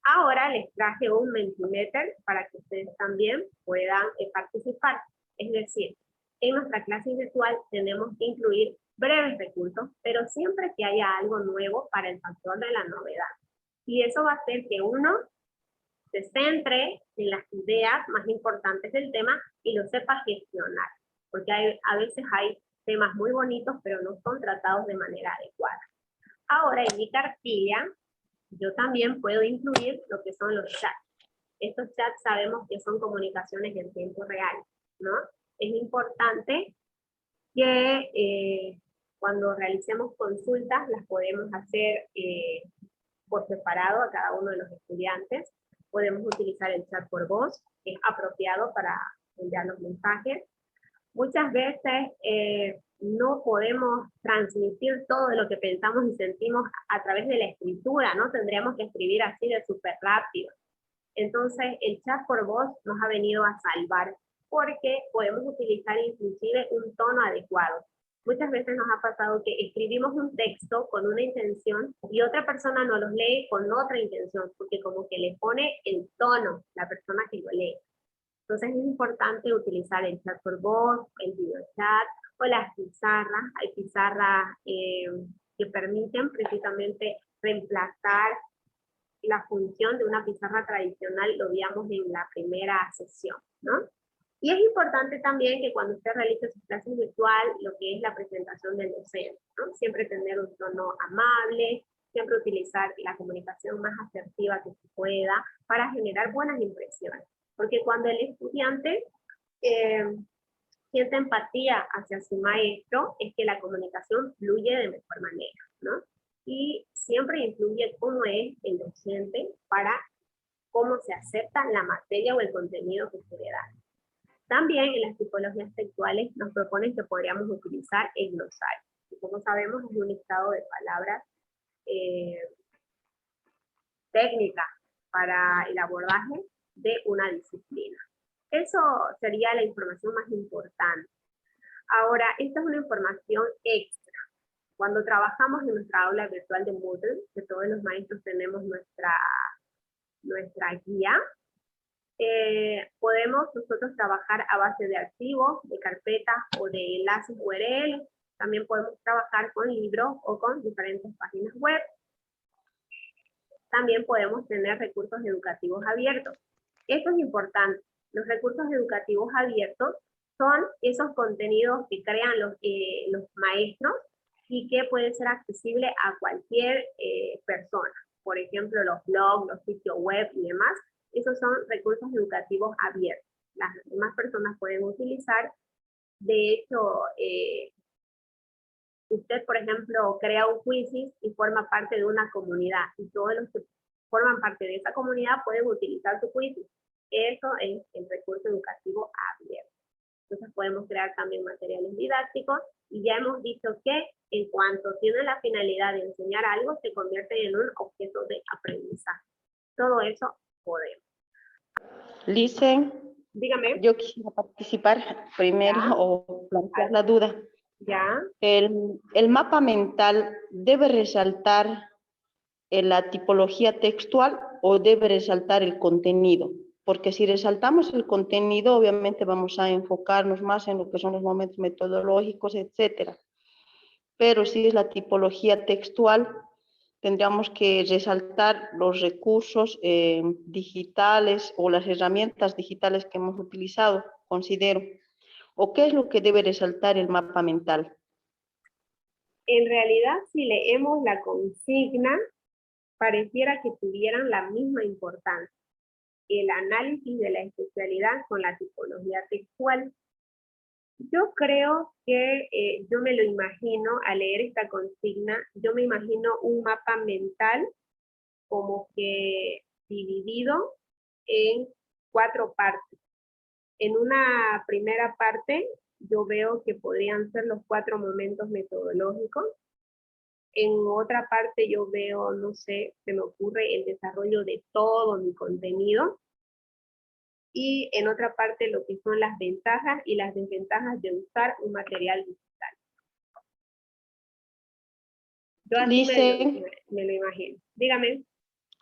Ahora les traje un Mentimeter para que ustedes también puedan participar. Es decir, en nuestra clase virtual tenemos que incluir breves recursos, pero siempre que haya algo nuevo para el factor de la novedad. Y eso va a hacer que uno se centre en las ideas más importantes del tema y lo sepa gestionar. Porque a veces hay temas muy bonitos, pero no son tratados de manera adecuada. Ahora, en mi cartilla, yo también puedo incluir lo que son los chats. Estos chats sabemos que son comunicaciones en tiempo real, ¿no? Es importante que cuando realicemos consultas las podemos hacer por separado a cada uno de los estudiantes. Podemos utilizar el chat por voz, que es apropiado para enviar los mensajes. Muchas veces no podemos transmitir todo lo que pensamos y sentimos a través de la escritura, ¿no? Tendríamos que escribir así de súper rápido. Entonces, el chat por voz nos ha venido a salvar, porque podemos utilizar inclusive un tono adecuado. Muchas veces nos ha pasado que escribimos un texto con una intención y otra persona nos lo lee con otra intención, porque como que le pone el tono la persona que lo lee. Entonces es importante utilizar el chat por voz, el videochat o las pizarras. Hay pizarras que permiten precisamente reemplazar la función de una pizarra tradicional, lo veíamos en la primera sesión, ¿no? Y es importante también que cuando usted realice su clase virtual, lo que es la presentación del docente, ¿no? Siempre tener un tono amable, siempre utilizar la comunicación más asertiva que se pueda para generar buenas impresiones. Porque cuando el estudiante siente empatía hacia su maestro, es que la comunicación fluye de mejor manera, ¿no? Y siempre influye cómo es el docente para cómo se acepta la materia o el contenido que se le da. También en las tipologías textuales nos proponen que podríamos utilizar el glosario. Y como sabemos, es un listado de palabras técnicas para el abordaje de una disciplina. Eso sería la información más importante. Ahora, esta es una información extra. Cuando trabajamos en nuestra aula virtual de Moodle, que todos los maestros tenemos nuestra guía, podemos nosotros trabajar a base de archivos, de carpetas o de enlaces URL. También podemos trabajar con libros o con diferentes páginas web. También podemos tener recursos educativos abiertos. Esto es importante. Los recursos educativos abiertos son esos contenidos que crean los maestros y que pueden ser accesibles a cualquier persona. Por ejemplo, los blogs, los sitios web y demás. Esos son recursos educativos abiertos. Las demás personas pueden utilizar. De hecho, usted, por ejemplo, crea un Quizizz y forma parte de una comunidad. Y todos los que forman parte de esa comunidad pueden utilizar su Quizizz. Eso es el recurso educativo abierto. Entonces podemos crear también materiales didácticos. Y ya hemos dicho que en cuanto tiene la finalidad de enseñar algo, se convierte en un objeto de aprendizaje. Todo eso podemos. Lice, Dígame. yo quisiera participar primero o plantear la duda. ¿Ya? El mapa mental debe resaltar la tipología textual o debe resaltar el contenido, porque si resaltamos el contenido, obviamente vamos a enfocarnos más en lo que son los momentos metodológicos, etcétera. Pero si es la tipología textual, tendríamos que resaltar los recursos digitales o las herramientas digitales que hemos utilizado, considero. ¿O qué es lo que debe resaltar el mapa mental? En realidad, si leemos la consigna, pareciera que tuvieran la misma importancia. El análisis de la especialidad con la tipología textual. Yo creo que yo me lo imagino, al leer esta consigna, yo me imagino un mapa mental como que dividido en 4 partes. En una primera parte yo veo que podrían ser los 4 momentos metodológicos. En otra parte yo veo, no sé, se me ocurre el desarrollo de todo mi contenido. Y en otra parte lo que son las ventajas y las desventajas de usar un material digital. Yo así Licen, me lo imagino. Dígame.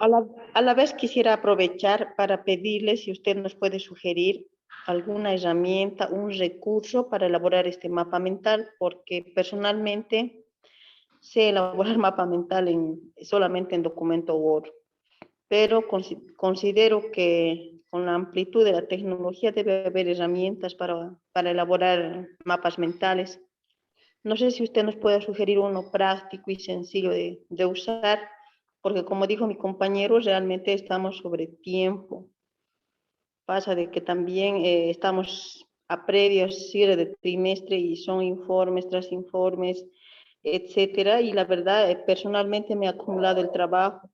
a la vez quisiera aprovechar para pedirle si usted nos puede sugerir alguna herramienta, un recurso para elaborar este mapa mental, porque personalmente sé elaborar mapa mental solamente en documento Word, pero considero que con la amplitud de la tecnología debe haber herramientas para elaborar mapas mentales. No sé si usted nos puede sugerir uno práctico y sencillo de usar, porque como dijo mi compañero, realmente estamos sobre tiempo. Pasa de que también estamos a previos cierre de trimestre y son informes tras informes, etcétera, y la verdad, personalmente me ha acumulado el trabajo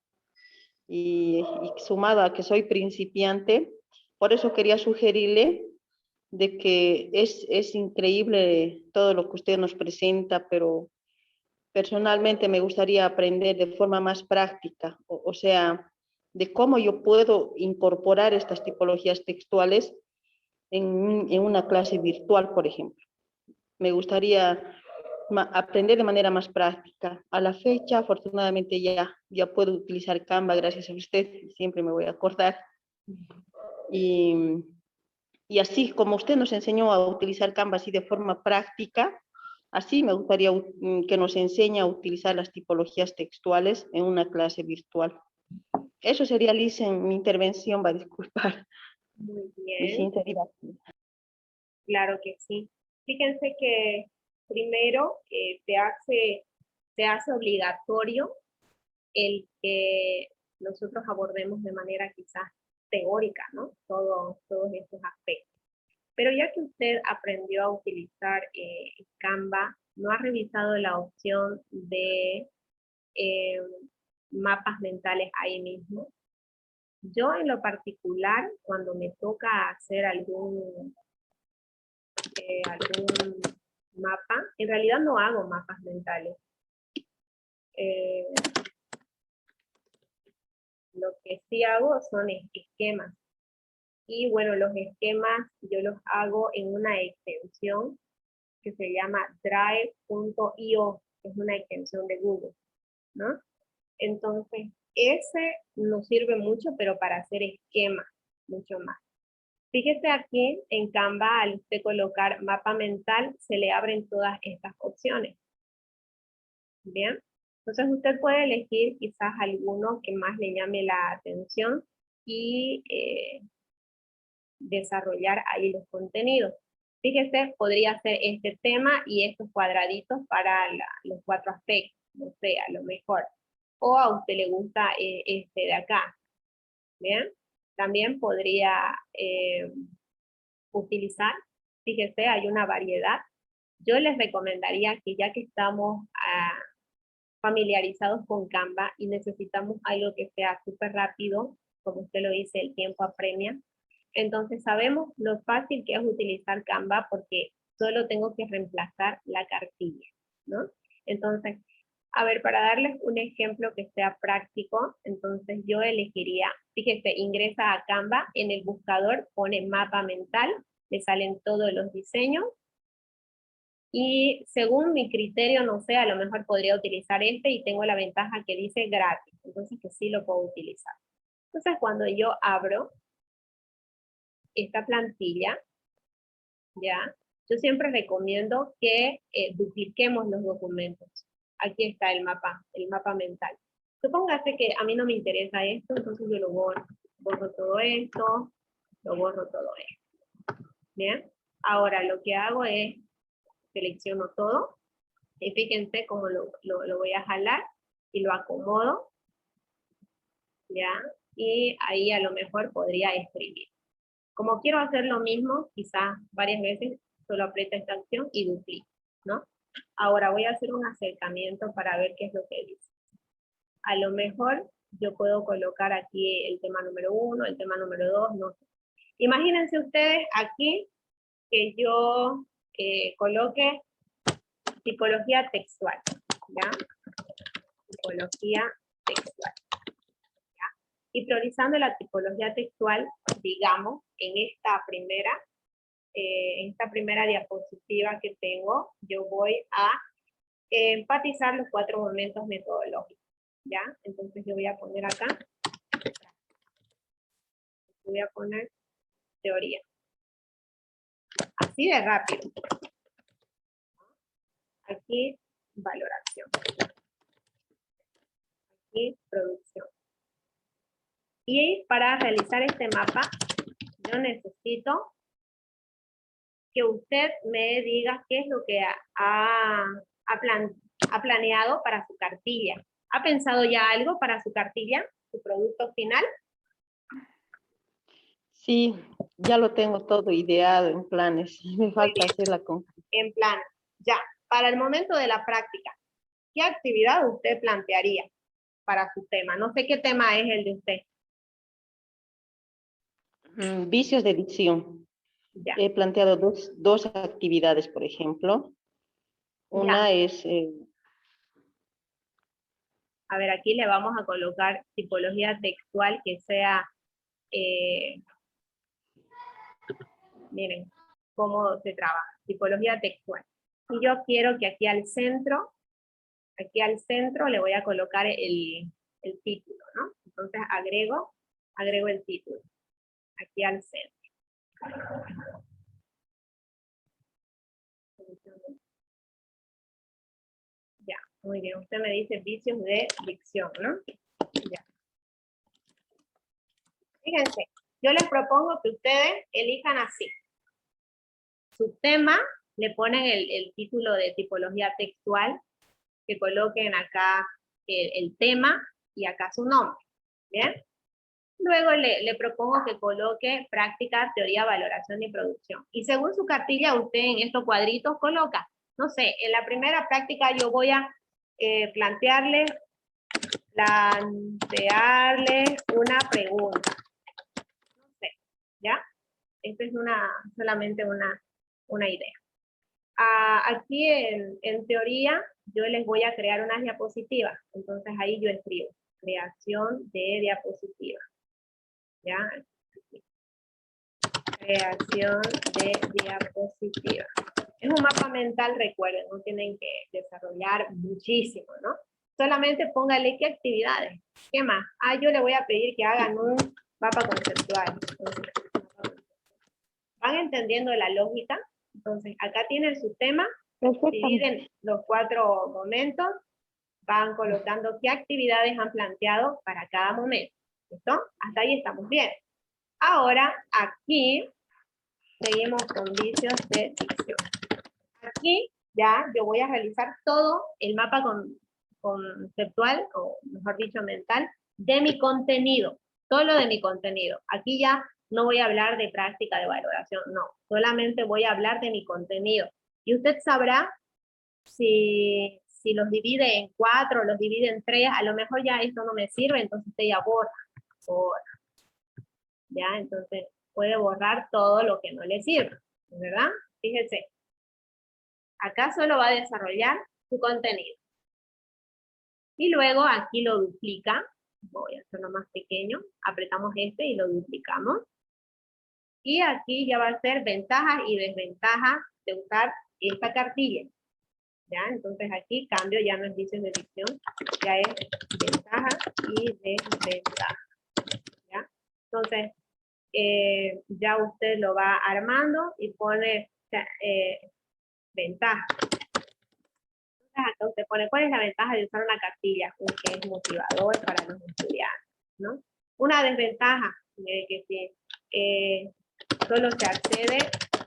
y sumado a que soy principiante, por eso quería sugerirle de que es increíble todo lo que usted nos presenta, pero personalmente me gustaría aprender de forma más práctica, o sea, de cómo yo puedo incorporar estas tipologías textuales en una clase virtual, por ejemplo. Me gustaría aprender de manera más práctica. A la fecha, afortunadamente, ya puedo utilizar Canva gracias a usted, siempre me voy a acordar. Y así como usted nos enseñó a utilizar Canva así de forma práctica, así me gustaría que nos enseñe a utilizar las tipologías textuales en una clase virtual. Eso sería, Liz, en mi intervención, va a disculpar Muy mi bien, sinceridad. claro que sí. Fíjense que primero se hace obligatorio el que nosotros abordemos de manera quizás teórica, ¿no? Todos estos aspectos. Pero ya que usted aprendió a utilizar Canva, ¿no ha revisado la opción de mapas mentales ahí mismo? Yo en lo particular, cuando me toca hacer algún mapa, en realidad no hago mapas mentales. Lo que sí hago son esquemas. Y bueno, los esquemas yo los hago en una extensión que se llama drive.io, que es una extensión de Google, ¿no? Entonces, ese nos sirve mucho, pero para hacer esquemas, mucho más. Fíjese aquí en Canva, al usted colocar mapa mental, se le abren todas estas opciones. Bien, entonces usted puede elegir quizás alguno que más le llame la atención y desarrollar ahí los contenidos. Fíjese, podría ser este tema y estos cuadraditos para los 4 aspectos, no sé, a lo mejor. O a usted le gusta este de acá. Bien, también podría utilizar, fíjese, hay una variedad. Yo les recomendaría que ya que estamos familiarizados con Canva y necesitamos algo que sea súper rápido, como usted lo dice, el tiempo apremia, entonces sabemos lo fácil que es utilizar Canva porque solo tengo que reemplazar la cartilla, ¿no? Entonces, a ver, para darles un ejemplo que sea práctico, entonces yo elegiría, fíjese, ingresa a Canva, en el buscador pone mapa mental, le salen todos los diseños, y según mi criterio, no sé, a lo mejor podría utilizar este y tengo la ventaja que dice gratis, entonces que sí lo puedo utilizar. Entonces cuando yo abro esta plantilla, ¿ya? Yo siempre recomiendo que dupliquemos los documentos. Aquí está el mapa mental. Supóngase que a mí no me interesa esto, entonces yo lo borro todo esto, lo borro todo esto. ¿Bien? Ahora lo que hago es, selecciono todo, y fíjense cómo lo voy a jalar, y lo acomodo, ¿ya? Y ahí a lo mejor podría escribir. Como quiero hacer lo mismo, quizás varias veces, solo aprieto esta acción y duplico, ¿no? Ahora voy a hacer un acercamiento para ver qué es lo que dice. A lo mejor yo puedo colocar aquí el tema número 1, el tema número 2, no sé. Imagínense ustedes aquí que yo coloque tipología textual, ¿ya? Tipología textual, ¿ya? Y priorizando la tipología textual, digamos, en esta primera diapositiva que tengo, yo voy a enfatizar los 4 momentos metodológicos, ¿ya? Entonces yo voy a poner acá, voy a poner teoría. Así de rápido. Aquí, valoración. Aquí, producción. Y para realizar este mapa, yo necesito que usted me diga qué es lo que ha planeado para su cartilla. ¿Ha pensado ya algo para su cartilla, su producto final? Sí, ya lo tengo todo ideado en planes. Me falta bien. hacer la conclusión. En plan, ya, para el momento de la práctica, ¿qué actividad usted plantearía para su tema? No sé qué tema es el de usted. Vicios de dicción. Ya, He planteado dos actividades, por ejemplo. Una es, a ver, aquí le vamos a colocar tipología textual que sea, miren cómo se trabaja, tipología textual. Y yo quiero que aquí al centro le voy a colocar el título, ¿no? Entonces agrego el título, aquí al centro. Ya, muy bien. Usted me dice vicios de dicción, ¿no? Ya. Fíjense, yo les propongo que ustedes elijan así. Su tema, le ponen el título de tipología textual, que coloquen acá el tema y acá su nombre. ¿Bien? Luego le propongo que coloque práctica, teoría, valoración y producción. Y según su cartilla, usted en estos cuadritos coloca, no sé, en la primera práctica yo voy a plantearles una pregunta. No sé, ¿ya? Esta es solamente una idea. Aquí en teoría, yo les voy a crear unas diapositivas. Entonces ahí yo escribo, creación de diapositivas. ¿Ya? Creación de diapositivas. Es un mapa mental, recuerden, no tienen que desarrollar muchísimo, ¿no? Solamente póngale qué actividades. ¿Qué más? Yo le voy a pedir que hagan un mapa conceptual. ¿Van entendiendo la lógica? Entonces, acá tienen su tema, dividen los 4 momentos, van colocando qué actividades han planteado para cada momento. ¿Listo? Hasta ahí estamos bien. Ahora, aquí, seguimos con vicios de dicción. Aquí, ya, yo voy a realizar todo el mapa conceptual, o mejor dicho, mental, de mi contenido. Todo lo de mi contenido. Aquí ya no voy a hablar de práctica de valoración, no. Solamente voy a hablar de mi contenido. Y usted sabrá si los divide en 4, los divide en 3, a lo mejor ya esto no me sirve, entonces usted ya borra. ¿Ya? Entonces puede borrar todo lo que no le sirve, ¿verdad? Fíjense, acá solo va a desarrollar su contenido. Y luego aquí lo duplica, voy a hacerlo más pequeño, apretamos este y lo duplicamos. Y aquí ya va a ser ventajas y desventajas de usar esta cartilla. ¿Ya? Entonces aquí cambio, ya no es vicios de dicción, ya es ventajas y desventajas. ¿Ya? Entonces, ya usted lo va armando y pone ventaja. Entonces acá usted pone, ¿cuál es la ventaja de usar una cartilla? Que es motivador para los estudiantes, ¿no? Una desventaja, que si solo se accede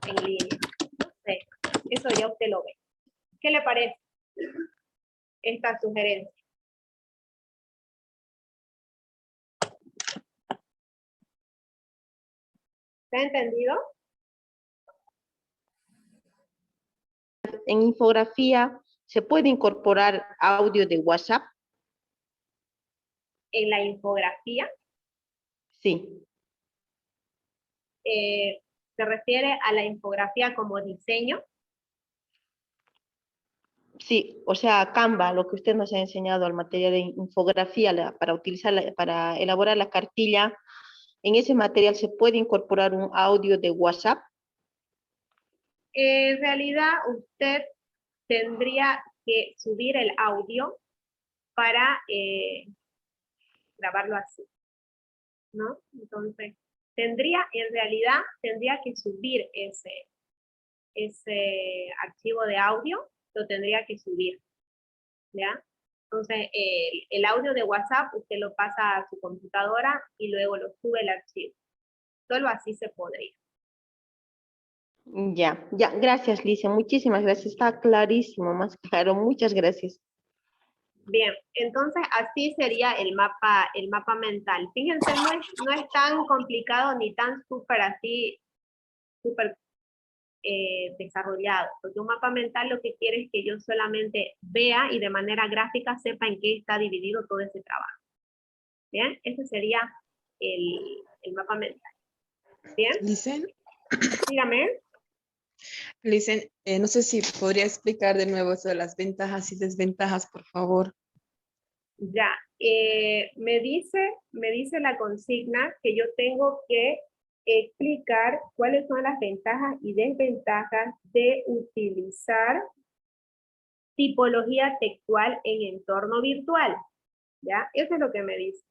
en línea. No sé, eso ya usted lo ve. ¿Qué le parece esta sugerencia? ¿Se ha entendido? En infografía, ¿se puede incorporar audio de WhatsApp? En la infografía, Sí. se refiere a la infografía como diseño. Sí, o sea, Canva, lo que usted nos ha enseñado, el material de infografía para utilizarla, para elaborar la cartilla, en ese material se puede incorporar un audio de WhatsApp. En realidad, usted tendría que subir el audio para grabarlo así, ¿no? Entonces, en realidad, tendría que subir ese archivo de audio, lo tendría que subir, ¿ya? Entonces, el audio de WhatsApp usted lo pasa a su computadora y luego lo sube el archivo. Solo así se podría. Ya, gracias, Licia, muchísimas gracias, está clarísimo, más claro, muchas gracias. Bien, entonces así sería el mapa mental. Fíjense, no es tan complicado ni tan súper desarrollado, porque un mapa mental lo que quiere es que yo solamente vea y de manera gráfica sepa en qué está dividido todo ese trabajo. Bien, ese sería el mapa mental. Bien, Licen, dígame. Licen, no sé si podría explicar de nuevo eso de las ventajas y desventajas, por favor. Ya, me dice la consigna que yo tengo que explicar cuáles son las ventajas y desventajas de utilizar tipología textual en entorno virtual. ¿Ya? Eso es lo que me dice.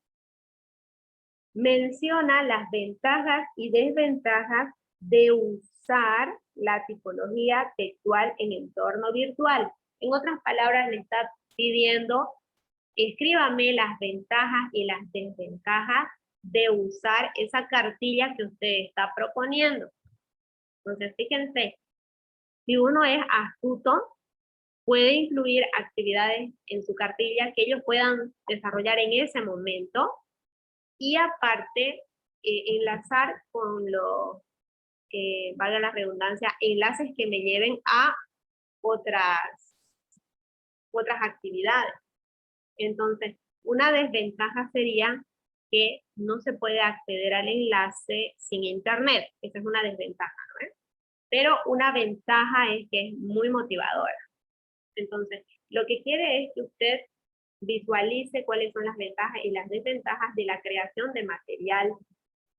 Menciona las ventajas y desventajas de usar la tipología textual en entorno virtual. En otras palabras, le está pidiendo, escríbame las ventajas y las desventajas de usar esa cartilla que usted está proponiendo. Entonces, fíjense, si uno es astuto, puede incluir actividades en su cartilla que ellos puedan desarrollar en ese momento y aparte enlazar con los, valga la redundancia, enlaces que me lleven a otras actividades. Entonces, una desventaja sería que no se puede acceder al enlace sin internet. Esa es una desventaja, ¿no? Pero una ventaja es que es muy motivadora. Entonces, lo que quiere es que usted visualice cuáles son las ventajas y las desventajas de la creación de material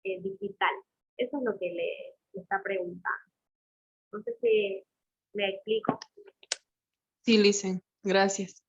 digital. Eso es lo que le está preguntando. No sé si me explico. Sí, Licen, gracias.